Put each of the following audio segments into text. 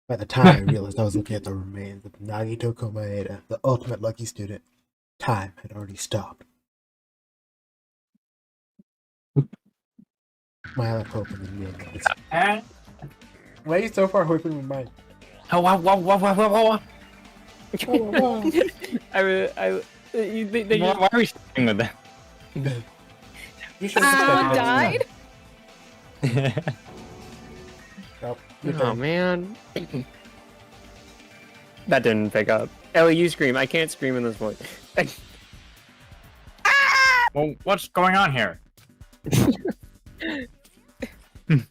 By the time I realized I was looking at the remains of Nagito Komaeda, the ultimate lucky student, time had already stopped. My left open and real notice. Why are you so far away from my mic? Oh, wow. Wow. Why are we starting with that? You should Someone died? Nope. Oh, man. That didn't pick up. Ellie, you scream. I can't scream in this voice. Well, what's going on here?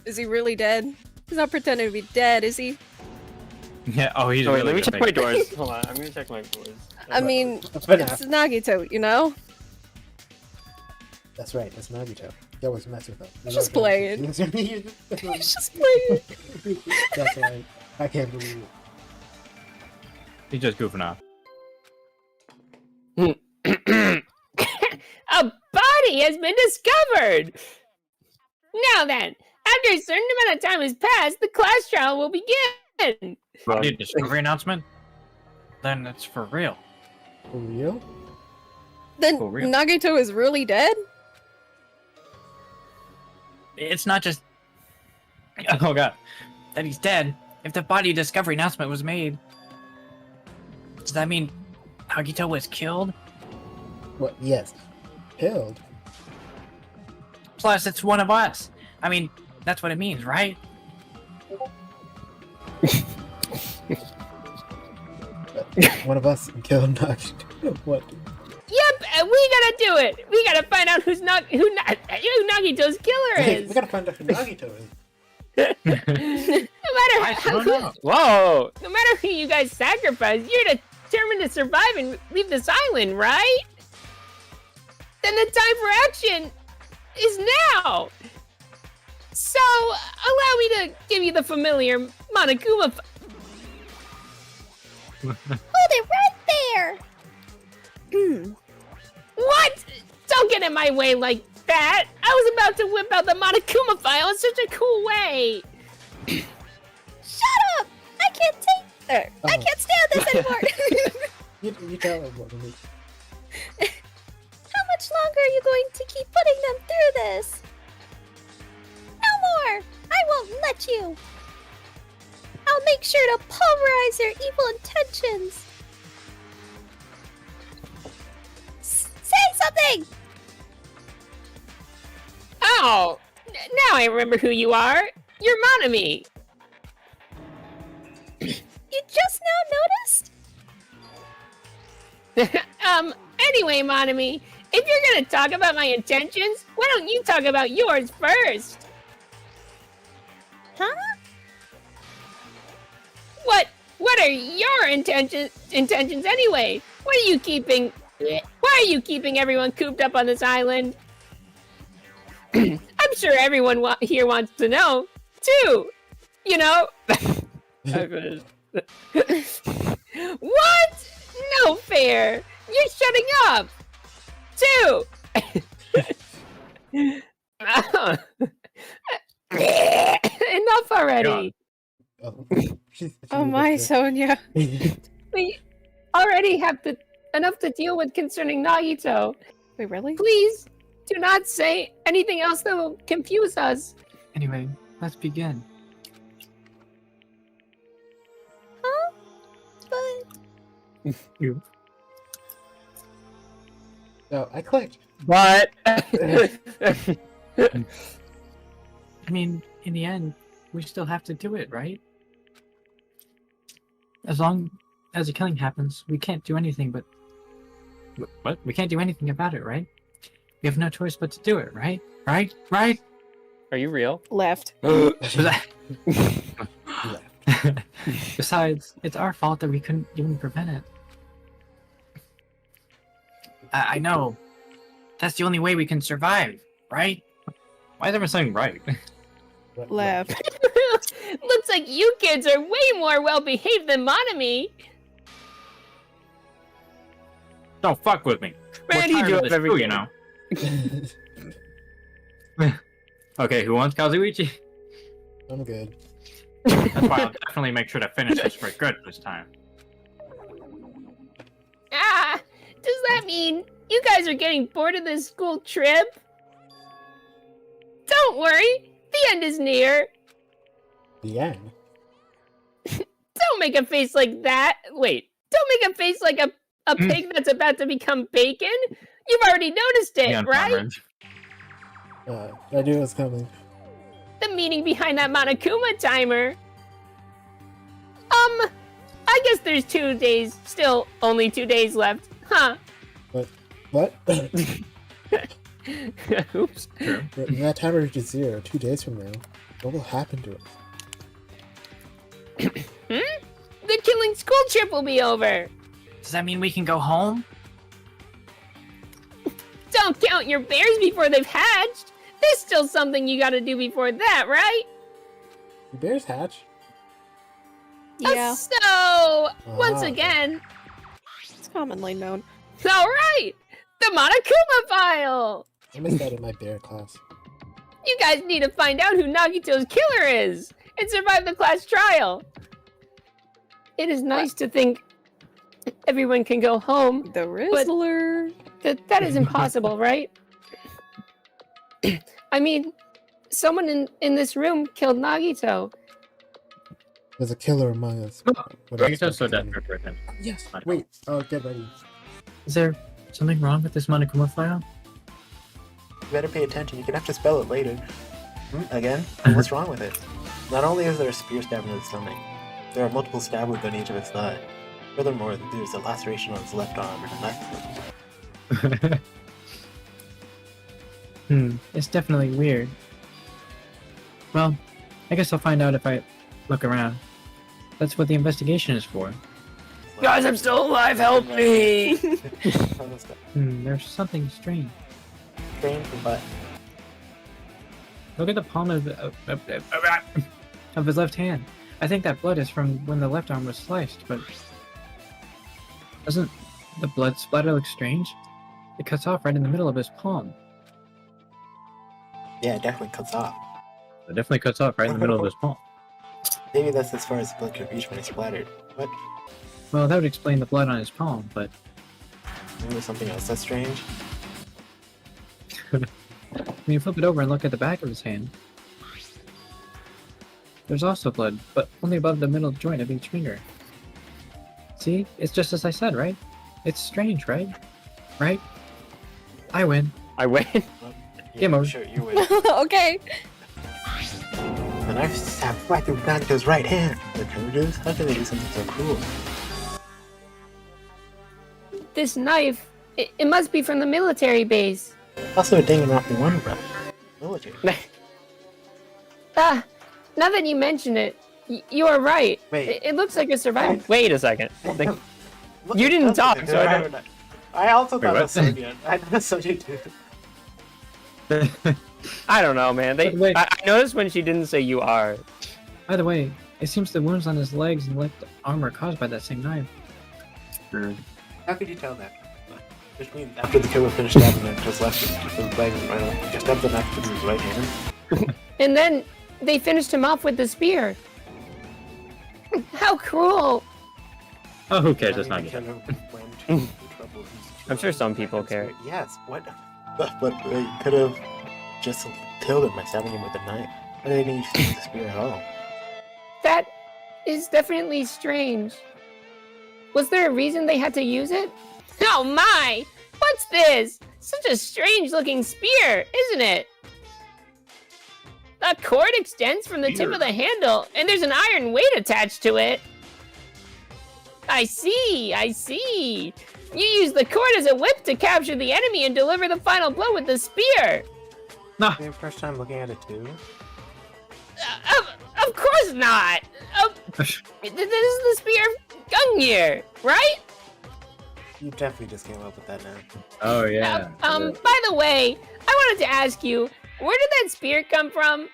Is he really dead? He's not pretending to be dead, is he? Yeah. Oh, he's. Oh, wait, really let me good check my thing. doors. Hold on, I'm gonna check my doors. I mean, That's been it's Nagito, you know? That's right, that's Nagito. You always mess with him. He's just playing. He's just playing. That's right. I can't believe it. He's just goofing off. A body has been discovered! Now then, after a certain amount of time has passed, the class trial will begin! Body discovery announcement? Then it's for real. For real? Then For real. Nagito is really dead? It's not just. Oh god. That he's dead. If the body discovery announcement was made, does that mean Nagito was killed? What? Yes. Killed? Plus, it's one of us. I mean, that's what it means, right? One of us killed Nagito. What? Yep, we gotta do it! We gotta find out who Nagito's killer Hey, is! we gotta find out who Nagito is. No matter don't know. Whoa! no matter who you guys sacrifice, you're determined to survive and leave this island, right? Then the time for action is now! So, allow me to give you the familiar Monokuma. Hold it right there! What? Don't get in my way like that! I was about to whip out the Monokuma file in such a cool way! Shut up! I can't take it! I Oh. can't stand this anymore! You tell him what it is. How much longer are you going to keep putting them through this? No more! I won't let you! I'll make sure to pulverize their evil intentions! Say something! Oh! Now I remember who you are! You're Monomi! You just now noticed? Anyway, Monomi, if you're gonna talk about my intentions, why don't you talk about yours first? Huh? What are your intentions anyway? Why are you keeping everyone cooped up on this island? I'm sure everyone here wants to know, too. You know? What? No fair. You're shutting up. Too. Enough already. Oh, Oh my, Sonia. We already have enough to deal with concerning Nagito. Wait, really? Please do not say anything else that will confuse us. Anyway, let's begin. Huh? But... No, I clicked. What? I mean, in the end, we still have to do it, right? As long as a killing happens, we can't do anything but... What? We can't do anything about it, right? We have no choice but to do it, right? Right? Right? Are you real? Left. Besides, it's our fault that we couldn't even prevent it. I know. That's the only way we can survive, right? Why is everyone saying right? Left. Looks like you kids are way more well-behaved than Monomi. Don't fuck with me. Man, We're you tired do of it this every too, day. you know. Okay, who wants Kazuichi? I'm good. That's why I'll definitely make sure to finish this for good this time. Ah, does that mean you guys are getting bored of this school trip? Don't worry, the end is near. The end. Don't make a face like that. Wait, don't make a face like a pig that's about to become bacon. You've already noticed it, Yeah, right? farmers. I knew it was coming. The meaning behind that Monokuma timer. I guess there's 2 days, still only 2 days left, huh? What? Oops. True. When that timer reaches 0 2 days from now, what will happen to us? The killing school trip will be over. Does that mean we can go home? Don't count your bears before they've hatched. There's still something you gotta do before that, right? The bears hatch. Yeah, So, once Ah. again, it's commonly known. alright! The Monokuma file! I missed that in my bear class. You guys need to find out who Nagito's killer is and survive the class trial. It is nice to think everyone can go home. The Rizzler. That is impossible, right? I mean, someone in this room killed Nagito. There's a killer among us. Nagito's so desperate for him. Yes. Wait. Oh, get ready. Is there something wrong with this Monokuma file? You better pay attention. You can have to spell it later. Again? What's wrong with it? Not only is there a spear stab in his stomach, there are multiple stab wounds on each of his thigh. Furthermore, there's a laceration on his left arm and a knife. It's definitely weird. Well, I guess I'll find out if I look around. That's what the investigation is for. Guys, I'm still alive, help me! There's something strange. Strange, but Look at the palm of his left hand. I think that blood is from when the left arm was sliced, but doesn't the blood splatter look strange? It cuts off right in the middle of his palm. yeah, it definitely cuts off. It definitely cuts off right in the middle of his palm. Maybe that's as far as the blood could reach when he splattered. What? Well, that would explain the blood on his palm, but Maybe there's something else that's strange. when you flip it over and look at the back of his hand, there's also blood, but only above the middle joint of each finger. See? It's just as I said, right? It's strange, right? Right? I win. I win. Game over. Sure, you would. Okay. The knife stabbed right through Nagito's right hand. The Kurdus? How can they do something so cruel? This knife, it must be from the military base. Also a Danganronpa 1 rep. Military. Ah, now that you mention it, you are right. Wait. It looks like a survivor. Wait a second. You didn't talk, so I don't. I also Wait, thought what? it was Sonia. I know Sonia too. I don't know, man. But wait. I noticed when she didn't say you are. By the way, it seems the wounds on his legs and left arm are caused by that same knife. How could you tell that? Which means after the killer finished stabbing him, just left his leg and right on. Just stabbed the knife with his right hand. And then they finished him off with the spear. How cruel. Oh, who cares? I It's mean, not the good. killer went to trouble. I'm sure some people care. Yes, what? But they could have just killed him by stabbing him with a knife. Why did they need to use the spear at all? That is definitely strange. Was there a reason they had to use it? Oh my! What's this? Such a strange looking spear, isn't it? The cord extends from the tip of the handle, and there's an iron weight attached to it. I see, I see. You use the cord as a whip to capture the enemy and deliver the final blow with the spear. Your first time looking at it too? Of course not. This is the spear of Gungnir, right? You definitely just came up with that now. Oh, yeah. By the way, I wanted to ask you, where did that spear come from?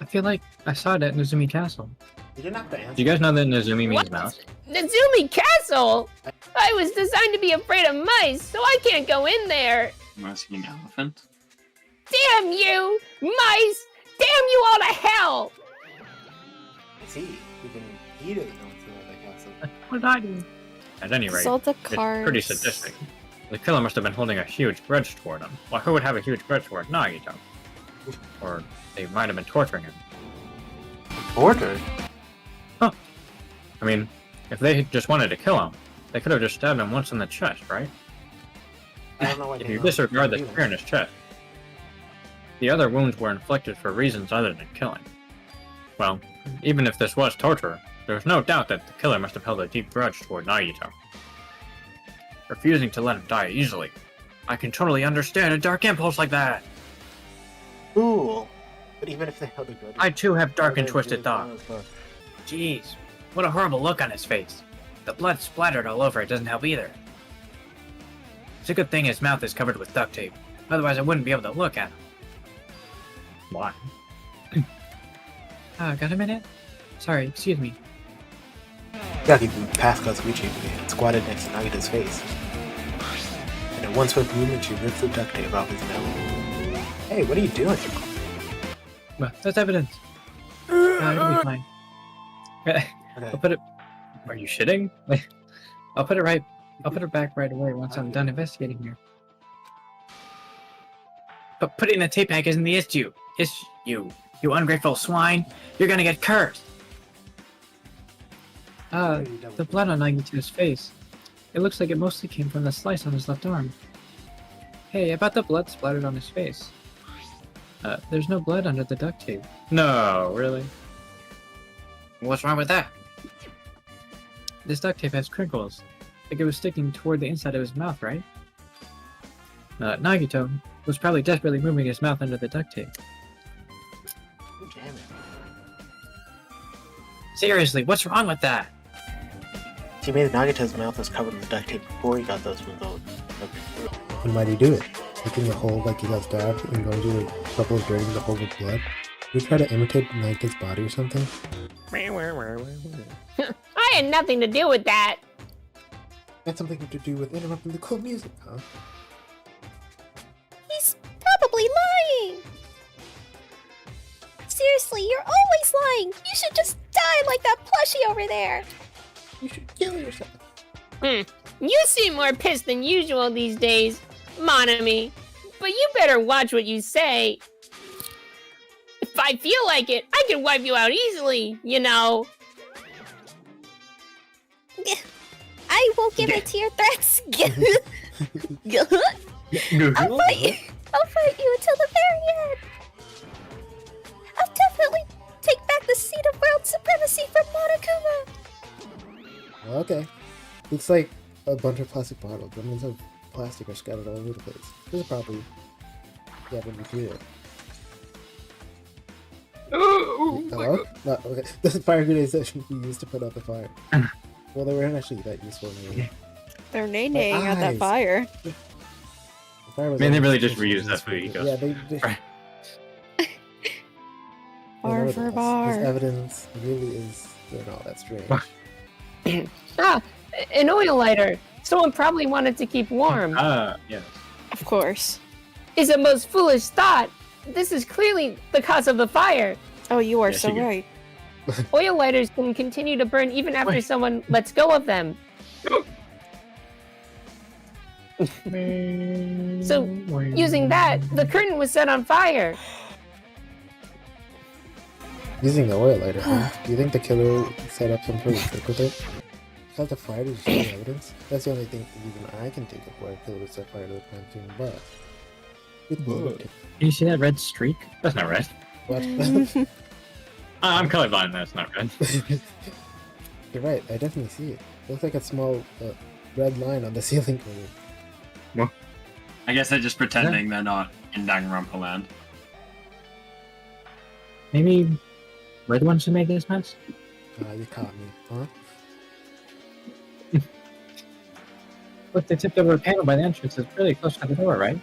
I feel like I saw it at Nezumi Castle. You didn't have to answer. Do you guys know that Nezumi means What? mouse? Nezumi Castle? I was designed to be afraid of mice, so I can't go in there. You want to see an elephant? Damn you! Mice! Damn you all to hell! See, he doesn't know what's in the castle. What did I do? At any rate, Sold the it's cards. pretty sadistic. The killer must have been holding a huge grudge toward him. Well, who would have a huge grudge toward Nagito? Or they might have been torturing him. Order? I mean, if they just wanted to kill him, they could have just stabbed him once in the chest, right? I don't know why If they you know. disregard the spear in his chest, the other wounds were inflicted for reasons other than killing. Well, even if this was torture, there's no doubt that the killer must have held a deep grudge toward Nagito, refusing to let him die easily. I can totally understand a dark impulse like that. Cool. But even if they held a grudge, I too have dark and they twisted really thoughts. wanna- Jeez, what a horrible look on his face. The blood splattered all over it doesn't help either. It's a good thing his mouth is covered with duct tape, otherwise I wouldn't be able to look at him. Why? Got a minute? Sorry, excuse me. Chiaki moved past Kazuichi and squatted next to Nagito's face. And in one swift movement, she ripped the duct tape off his mouth. Hey, what are you doing? Well, that's evidence. It'll be fine. Okay. I'll put it... Are you shitting? I'll put it back right away once I'm done investigating here. But putting the tape back isn't the issue. You ungrateful swine. You're gonna get cursed. The blood on Nagito's face. It looks like it mostly came from the slice on his left arm. Hey, about the blood splattered on his face. There's no blood under the duct tape. No, really? What's wrong with that? This duct tape has crinkles. Like it was sticking toward the inside of his mouth, right? Nagito was probably desperately moving his mouth under the duct tape. Oh, damn it. Seriously, what's wrong with that? He made Nagito's mouth was covered with duct tape before he got those results. Then why do you do it? Making the hole like he got stabbed and going to the trouble of draining the hole with blood? You try to imitate Nagito's body or something? I had nothing to do with that. That's something to do with interrupting the cool music, huh? He's probably lying. Seriously, you're always lying. You should just die like that plushie over there. You should kill yourself. You seem more pissed than usual these days, Monomi. But you better watch what you say. If I feel like it, I can wipe you out easily, you know. I won't give it to your threats. I'll fight you until the very end. I'll definitely take back the seat of world supremacy from Monokuma. Okay. Looks like a bunch of plastic bottles. Remnants of plastic are scattered all over the place. This is probably... Yeah, when we do it. Hello? No, okay. This is fire grenades that should be used to put out the fire. Well, they weren't actually that useful. Maybe. They're nay-naying at that eyes. fire. The fire was Man, they really only just reused that Fuyuhiko. Yeah, they Right. Bar for bar. This evidence really is not that strange. An oil lighter. Someone probably wanted to keep warm. Yes. Of course. Is a most foolish thought. This is clearly the cause of the fire. Oh, you are Yeah, so she can- right. Oil lighters can continue to burn even after someone lets go of them. So, using that, the curtain was set on fire. Using the oil lighter, huh? Do you think the killer set up some sort of trick with it? Set the fire to destroy evidence? That's the only thing even I can think of where a killer would set fire to the crime scene, but... With blood. Can you see that red streak? That's not red. What? I'm colorblind, that's not red. You're right, I definitely see it. It looks like a small red line on the ceiling corner. I guess they're just pretending they're not in Danganronpa land. Maybe we're the ones who made this mess? You caught me, huh? Look, they tipped over a panel by the entrance. It's really close to the door, right?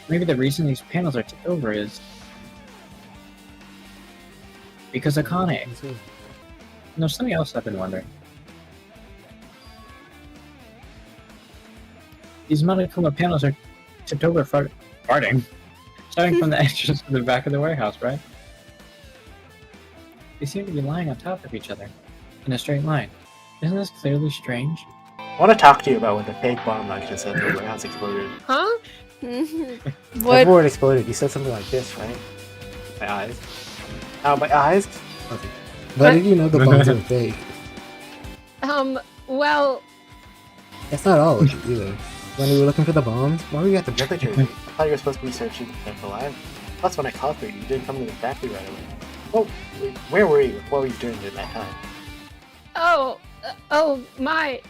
Maybe the reason these panels are tipped over is because Akane. No, something else I've been wondering. These Monokuma panels are tipped over farting. Starting from the entrance to the back of the warehouse, right? They seem to be lying on top of each other, in a straight line. Isn't this clearly strange? I want to talk to you about when the fake bomb Nagito said the warehouse exploded. Huh? Before it exploded, you said something like this, right? My eyes. Oh, my eyes? Okay. But did you know the bombs are fake? Well, That's not all of it either. When we were looking for the bombs, Why were you at the military? I thought you were supposed to be searching the Central Island. Plus, when I called for you, you didn't come to the factory right away. Oh, wait, where were you? What were you doing at that time? my.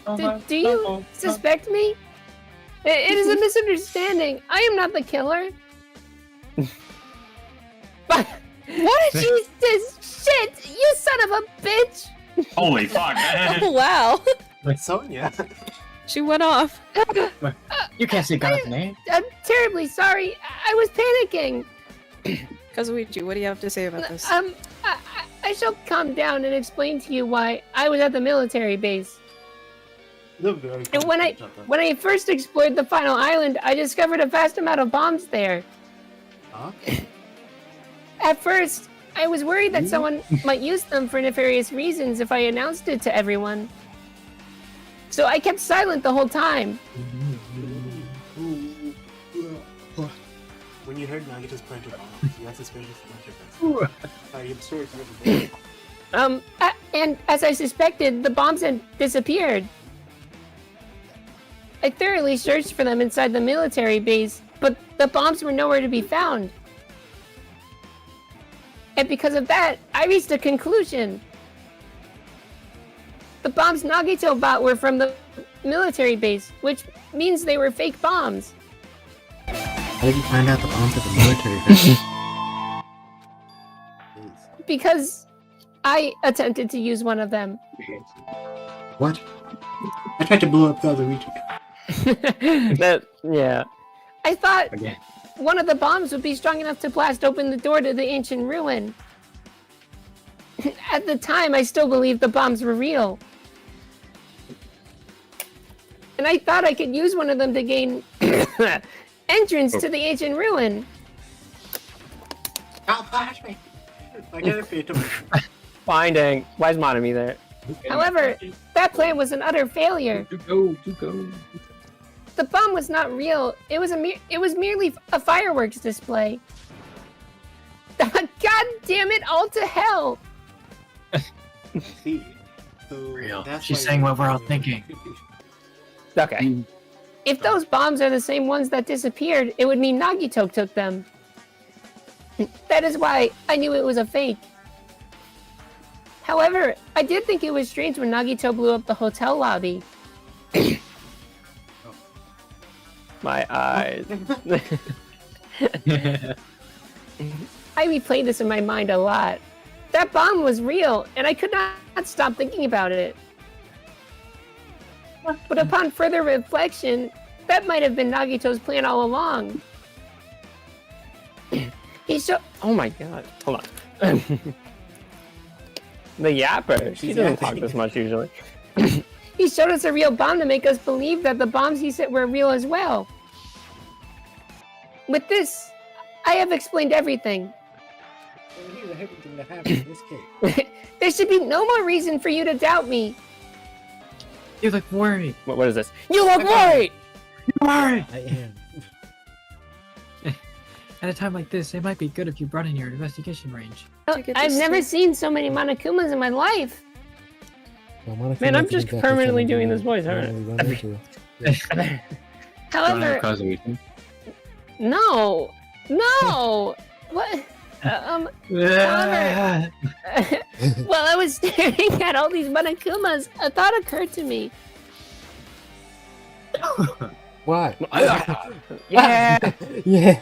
Oh Do you suspect me? It is a misunderstanding. I am not the killer. But What? Jesus shit! You son of a bitch! Holy fuck. Oh, wow. Sonia! She went off. You can't say God's name. I'm terribly sorry. I was panicking. Kazuichi, what do you have to say about this? I shall calm down and explain to you why I was at the military base. And when I first explored the final island, I discovered a vast amount of bombs there. Huh? At first, I was worried that someone might use them for nefarious reasons if I announced it to everyone. So I kept silent the whole time. When you heard Nagito's parental bombs, you had suspicions of my I'm sorry for everything. And as I suspected, the bombs had disappeared. I thoroughly searched for them inside the military base, but the bombs were nowhere to be found. And because of that, I reached a conclusion. The bombs Nagito bought were from the military base, which means they were fake bombs. how did you find out the bombs at the military base? Because I attempted to use one of them. What? I tried to blow up Kazuichi. Yeah. I thought Again. one of the bombs would be strong enough to blast open the door to the ancient ruin. At the time, I still believed the bombs were real. And I thought I could use one of them to gain entrance to the ancient ruin. Don't flash me! I gotta feed to Finding. Why is Monomi there? However, that plan was an utter failure. To go. The bomb was not real. It was merely a fireworks display. God damn it all to hell! see. So Real. that's She's why saying you- what we're all thinking. Okay. If those bombs are the same ones that disappeared, it would mean Nagito took them. That is why I knew it was a fake. However, I did think it was strange when Nagito blew up the hotel lobby. My eyes. I replayed this in my mind a lot. That bomb was real, and I could not stop thinking about it. But upon further reflection, that might have been Nagito's plan all along. Oh my god. Hold on. The yapper. She She's doesn't yapping. talk this much usually. He showed us a real bomb to make us believe that the bombs he sent were real as well. With this, I have explained everything. Everything that happened in this case. There should be no more reason for you to doubt me. You look worried. What is this? You look worried! Worried! I am. At a time like this, it might be good if you brought in your investigation range. Did you get I've this never thing? seen so many Monokumas in my life. Well, Monokuma Man, I'm didn't just get to permanently some doing of this voice, the aren't we run into. However, Kazuichi. no. What? While I was staring at all these Monokumas, a thought occurred to me. Why? Yeah! Yeah,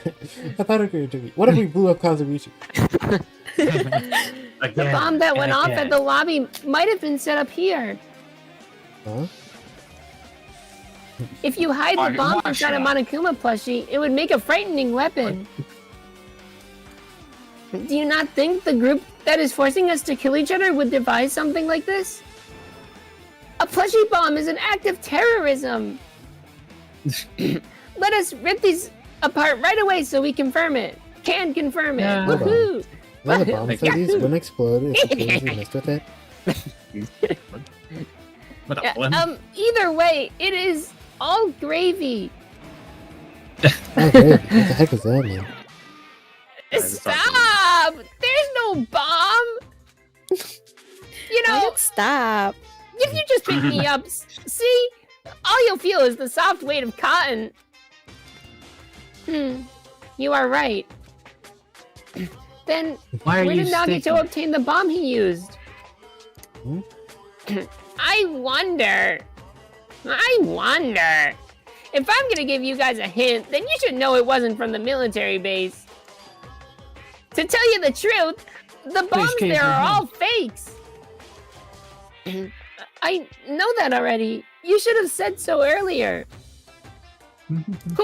I thought it occurred to me. What if we blew up Kazuichi? The bomb that went off at the lobby might have been set up here. Huh? If you hide the bomb inside a Monokuma plushie, it would make a frightening weapon. Do you not think the group that is forcing us to kill each other would devise something like this? A plushie bomb is an act of terrorism. Let us rip these apart right away so we confirm it. Can confirm it. Yeah. Woohoo! Now the bomb Like, studies wouldn't explode if the kids messed with it. What Yeah, a one. either way, it is all gravy. Oh, great. What the heck is that, man? it's not Stop! There's no bomb! You Why know, not stop? if you just pick me up, see? All you'll feel is the soft weight of cotton. You are right. Then, Why are where you did Nagito sticking? obtain the bomb he used? Hmm? I wonder. If I'm gonna give you guys a hint, then you should know it wasn't from the military base. To tell you the truth, the bombs case there is are wrong. all fakes. I know that already. You should have said so earlier.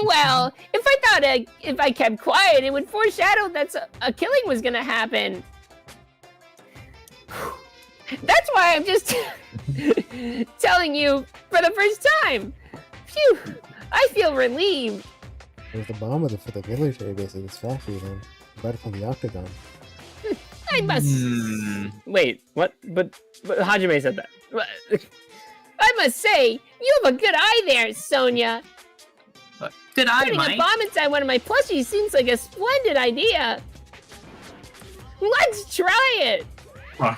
Well, if I kept quiet, it would foreshadow that a killing was gonna happen. That's why I'm just telling you for the first time. Phew, I feel relieved. It was the bomb with it for the military base of this factory then. Got it from the Octagon. I must Wait, what? But Hajime said that. I must say, you have a good eye there, Sonia. Good eye, Putting a Mike. bomb inside one of my plushies seems like a splendid idea. Let's try it. Well,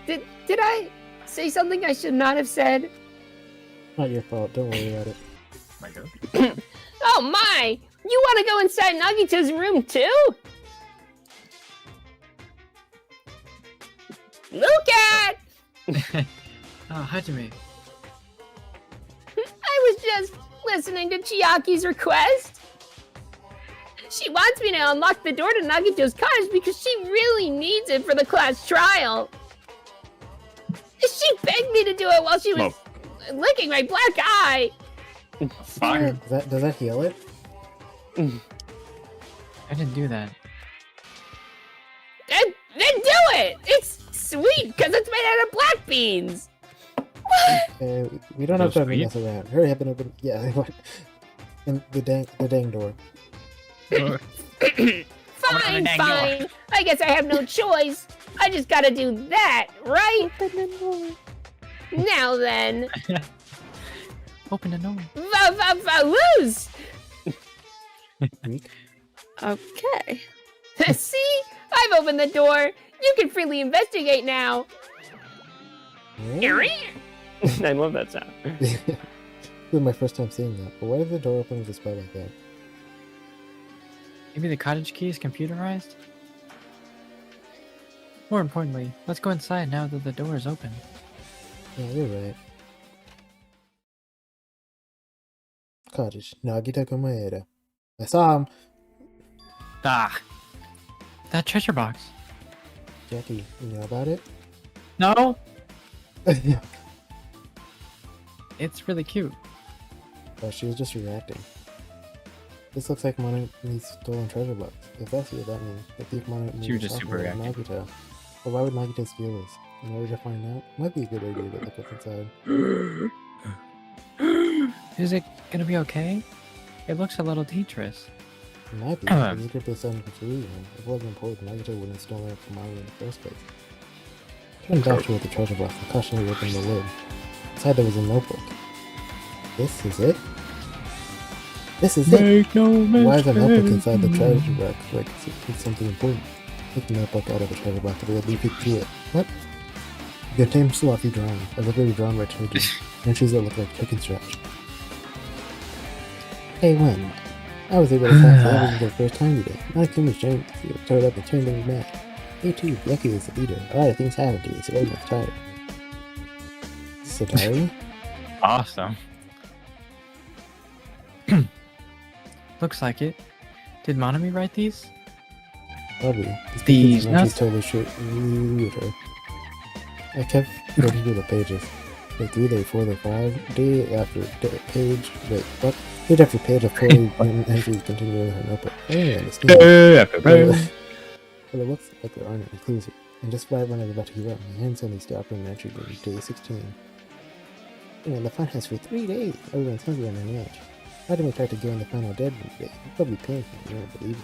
Did I say something I should not have said? Not your fault, don't worry about it. My God. Oh my! You want to go inside Nagito's room too? Lucad! Oh, Hajime. I was just listening to Chiaki's request. She wants me to unlock the door to Nagito's cottage because she really needs it for the class trial. She begged me to do it while she was licking my black eye. fine. Does that heal it? I didn't do that. Then do it! It's sweet because it's made out of black beans. We don't have Those time to mess around. Hurry up and open. Yeah, what? And the dang door. Fine, fine. I guess I have no choice. I just gotta do that, right? Now then. Open the door. Vawoos! Weak. Okay. See? I've opened the door. You can freely investigate now. Yeah. I love that sound. This is my first time seeing that. But why did the door open with a spell like that? Maybe the cottage key is computerized? More importantly, let's go inside now that the door is open. Yeah, you're right. Cottage. Nagito Komaeda. I saw him. Ah! That treasure box. Jackie, you know about it? No! It's really cute. Oh, she was just reacting. This looks like Monomi's stolen treasure box. If that's what that means, the thief Monomi She was just super reacting. Nagito. But why would Nagito steal this? In order to find out, might be a good idea to look what's inside. Is it gonna be okay? It looks a little dangerous. It might be. The secret was sent to Kuzuriyu. If it wasn't important, Nagito wouldn't have stolen it from Maru in the first place. Turning back toward the treasure box, I cautiously opened the lid. Inside there was a notebook. This is it? This is it! Why is a notebook inside the treasure box? Like, it's something important. Take the notebook out of the treasure box and leave it to it. What? It contains sloppy drawing, deliberately drawn by children. Entries that look like chicken scratch. Hey, when? I was able to solve the everything for the first time today. Not too much time to turn up and turn things back. Me too, Yucky is the leader. A lot of things happen to me, so everyone's tired. Is this a diary? Awesome. Looks like it. Did Monomi write these? Probably. These She's nuts. totally sure with her. I kept going through the pages. Day 3, day 4, day 5, day after page. Wait, what? Page after page of totally entries continue with her notebook. I don't understand. But it looks like there aren't any clues here. And just right when I was about to give up, my hand suddenly stopped on an entry dated day 16. And the fun has for 3 days. Everyone's hungry on the edge. Hajime tried to join the final judgment day. He'd probably paying for it, you don't believe it.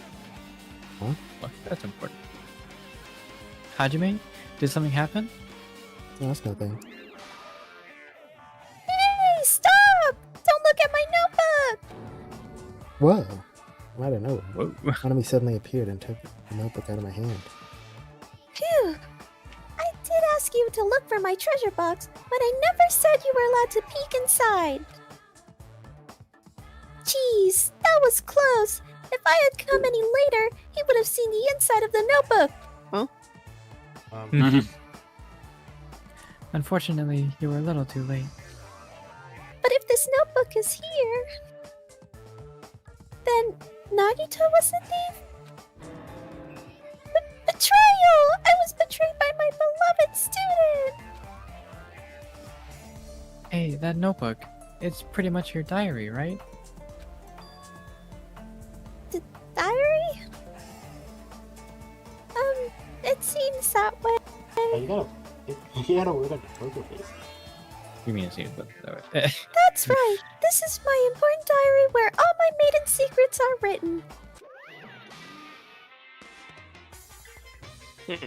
Huh? Look, that's important. Hajime, did something happen? No, that's nothing. Hey, stop! Don't look at my notebook! Whoa! I don't know. Whoa. Monomi suddenly appeared and took the notebook out of my hand. Phew! I did ask you to look for my treasure box, but I never said you were allowed to peek inside. Jeez, that was close. If I had come any later, he would have seen the inside of the notebook. Unfortunately, you were a little too late. But if this notebook is here, then Nagito was the thief? Betrayal! I was betrayed by my beloved student! Hey, that notebook. It's pretty much your diary, right? Diary? It seems that way. Oh, you gotta work on your poker face. You mean it seems, but That's right. This is my important diary where all my maiden secrets are written.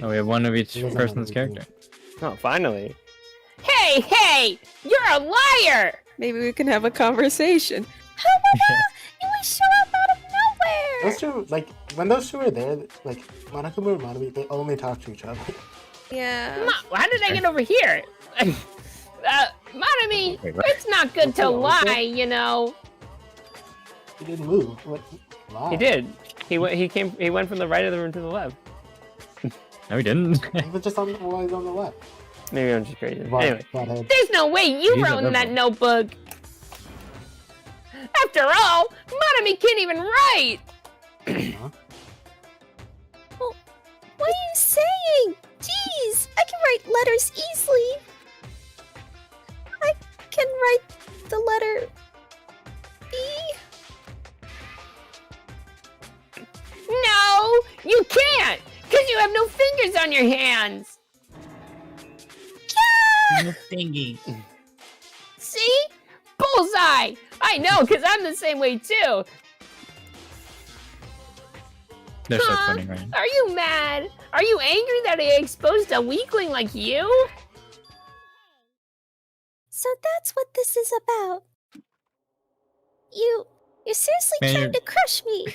oh, we have one of each He doesn't person's have anything. character. Oh, finally. Hey, you're a liar! Maybe we can have a conversation. You always show up out of nowhere! Those two, like, when those two are there, like, Monokuma and Monomi, they only talk to each other. Yeah. How did I get over here? Monomi, Wait, what? it's not good to What's up? lie, you know. He didn't move. What? Wow. He did. He went from the right of the room to the left. No, he didn't. He was just on the, well, he's on the left. Maybe I'm just crazy. Wow, Anyway. flathead. There's no way you He's a wrote in that liberal. notebook. After all, Monomi can't even write. What are you saying? Jeez, I can write letters easily. I can write the letter B. No, you can't, because you have no fingers on your hands. No thingy. See? Bullseye! I know, because I'm the same way too. They're so Huh? funny, right? Are you mad? Are you angry that I exposed a weakling like you? So that's what this is about. You're seriously Man, trying you're- to crush me.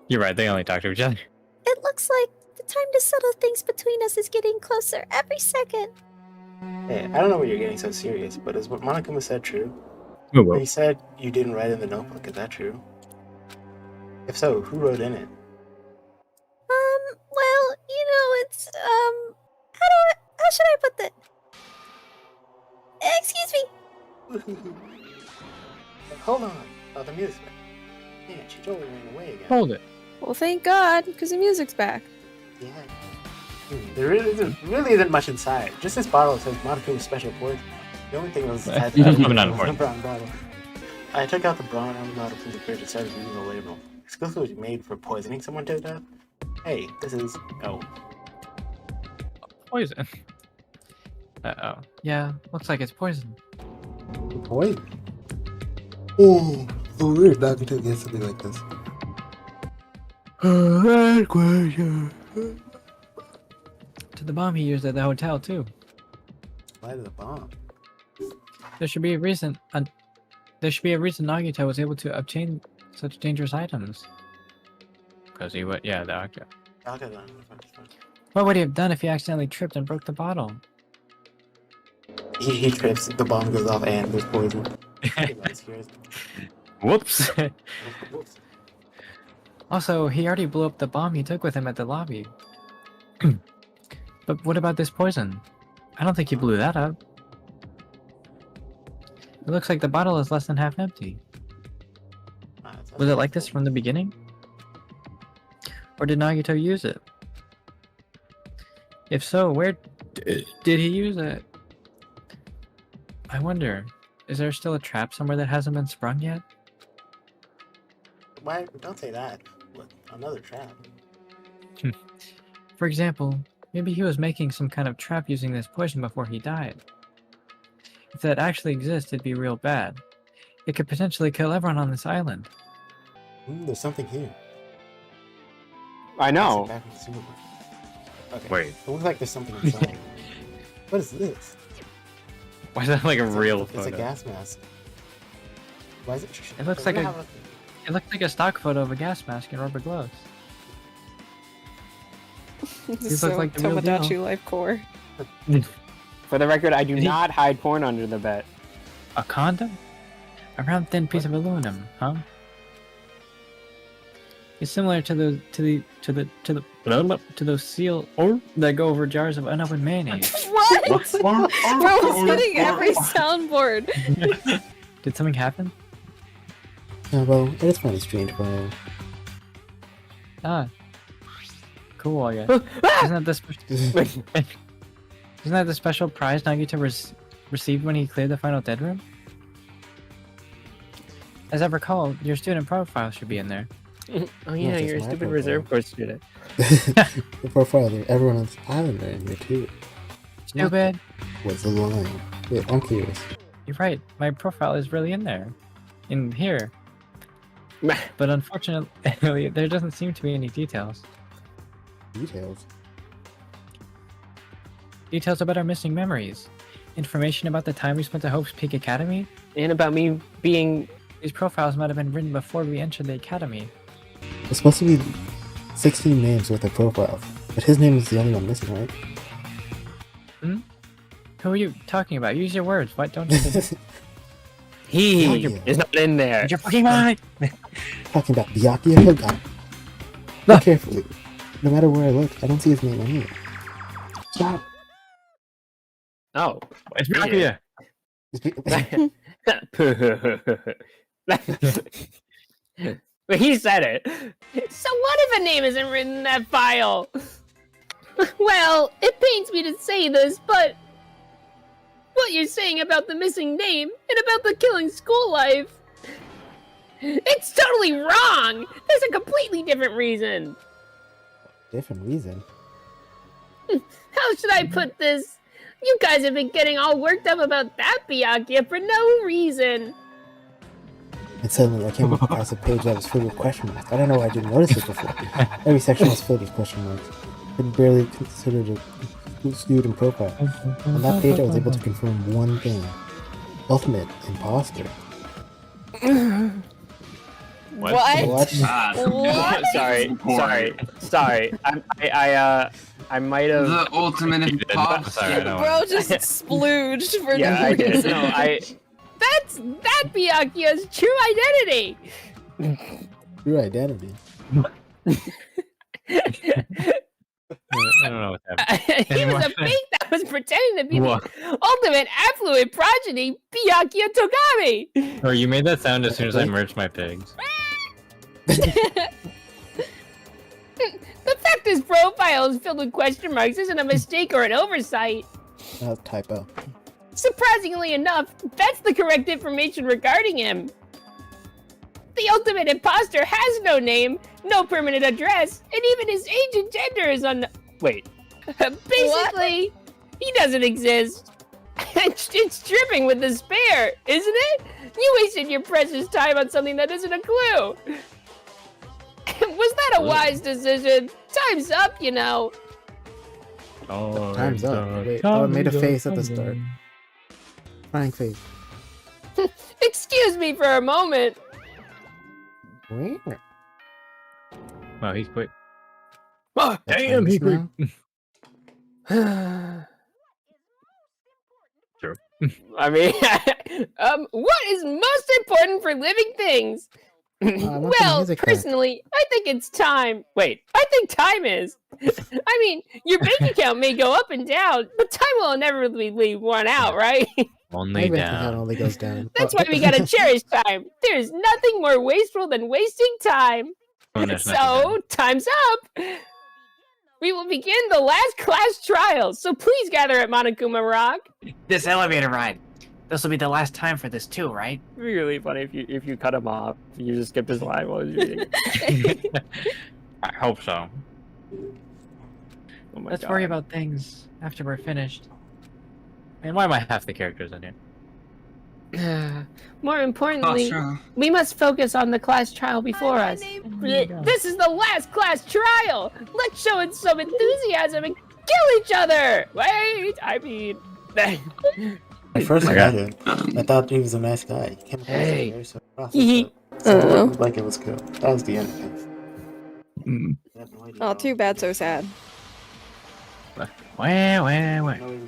You're right, they only talk to each other. It looks like the time to settle things between us is getting closer every second. Hey, I don't know why you're getting so serious, but is what Monokuma said true? Whoa, whoa. He said you didn't write in the notebook. Is that true? If so, who wrote in it? Well, it's, how should I put that? Excuse me. Hold on. Oh, the music's back. Man, she totally ran away again. Hold it. Well, thank God, because the music's back. Yeah. There really isn't much inside. Just this bottle says Monokuma's special poison. The only thing was Right. had the Not important. brown bottle. I took out the brown bottle from the fridge and started reading the label. Exclusively made for poisoning someone to death. Hey, this is Poison. Uh-oh. Yeah, looks like it's poison. Poison? Oh, weird. Nagito get something like this. To the bomb he used at the hotel, too. Why the bomb? There should be a reason. There should be a reason Nagito was able to obtain such dangerous items. Because he went, yeah, the doctor. Okay, then. What would he have done if he accidentally tripped and broke the bottle? He trips, the bomb goes off, and there's poison. That scares me. Whoops. Whoops. Also, he already blew up the bomb he took with him at the lobby. But what about this poison? I don't think he blew that up. It looks like the bottle is less than half empty. Was it like this from the beginning? Or did Nagito use it? If so, where did he use it? I wonder, is there still a trap somewhere that hasn't been sprung yet? Why? Don't say that. What? Another trap. For example, maybe he was making some kind of trap using this poison before he died. If that actually exists, it'd be real bad. It could potentially kill everyone on this island. There's something here. I know. Back in the supermarket. Okay. Wait. It looks like there's something inside. What is this? Why is that like a real It's photo? a gas mask. Why is it? It looks like It looks like a stock photo of a gas mask and rubber gloves. These look like the real Tomodachi deal. Life Core. For the record, I do not hide porn under the bed. A condom? A round thin piece of aluminum, huh? It's similar to those seal that go over jars of unopened mayonnaise. What? Bro's hitting every soundboard. Did something happen? Yeah, well, it is kind of strange for him. Ah. Cool, I guess. Isn't that the special prize Nagito received when he cleared the final dead room? As I recall, your student profile should be in there. Oh yeah, just you're a my stupid profile. reserve course student. The profile of everyone on this island are in here too. Stupid. What's the line? Wait, I'm curious. You're right. My profile is really in there. In here. But unfortunately, there doesn't seem to be any details. Details. Details about our missing memories. Information about the time we spent at Hope's Peak Academy. And about me being... These profiles might have been written before we entered the academy. It's supposed to be 16 names with a profile, but his name is the only one missing, right? Who are you talking about? Use your words. Why don't you? He Yeah. is not in there. You're fucking mind. Talking about Byakuya Hillgap. Look carefully. No matter where I look, I don't see his name on here. Stop. Oh. It's Byakuya. But he said it. So what if a name isn't written in that file? Well, it pains me to say this, but what you're saying about the missing name and about the killing school life, it's totally wrong. There's a completely different reason. Different reason. How should I put this? You guys have been getting all worked up about that Byakuya for no reason. And suddenly I came across a page that was filled with question marks. I don't know why I didn't notice it before. Every section was filled with question marks. It barely considered a student profile. On that page I was able to confirm one thing. Ultimate imposter. What? What? Sorry. I might have. The ultimate imposter. Sorry, I don't Bro want just splooged for Yeah, no I did. reason. No, that Byakuya's true identity. True identity. I don't know what's happening. He was a fake that was pretending to be What? the ultimate affluent progeny, Byakuya Togami. Or you made that sound as soon as I merged my pigs. The fact his profile is filled with question marks isn't a mistake or an oversight. Typo. Surprisingly enough, that's the correct information regarding him. The ultimate imposter has no name, no permanent address, and even his age and gender is Wait. Basically, he doesn't exist. It's dripping with despair, isn't it? You wasted your precious time on something that isn't a clue. Was that a wise decision? Time's up, you know. Oh, Time's up. Wait, oh, it made a face at the start. Crying face. Excuse me for a moment. Wow, he's quick. Oh, Damn, he's quick. Sure. I mean, what is most important for living things? want some Well, music back. personally, I think it's time. Wait, I think time is. I mean, your bank account may go up and down, but time will inevitably run out, right? Only My bank account down. only goes down. That's why we gotta cherish time. There's nothing more wasteful than wasting time. Oh, there's nothing So, time's up. We will begin the last class trials, so please gather at Monokuma Rock. This elevator ride. This will be the last time for this too, right? It'd be really funny if you cut him off. You just skip his line while he's reading. I hope so. Oh my Let's God. worry about things after we're finished. And why am I half the characters in here? More Oh, importantly, sure. we must focus on the class trial before us. This is the last class trial! Let's show it some enthusiasm and kill each other! Wait, I mean... I first Okay. met him. I thought he was a nice guy. He came across Hey. very sort of Hee process, so it looked like it was cool. That was the end of it. Mm. I have no idea Oh, how- too bad, so sad. Wait. No way we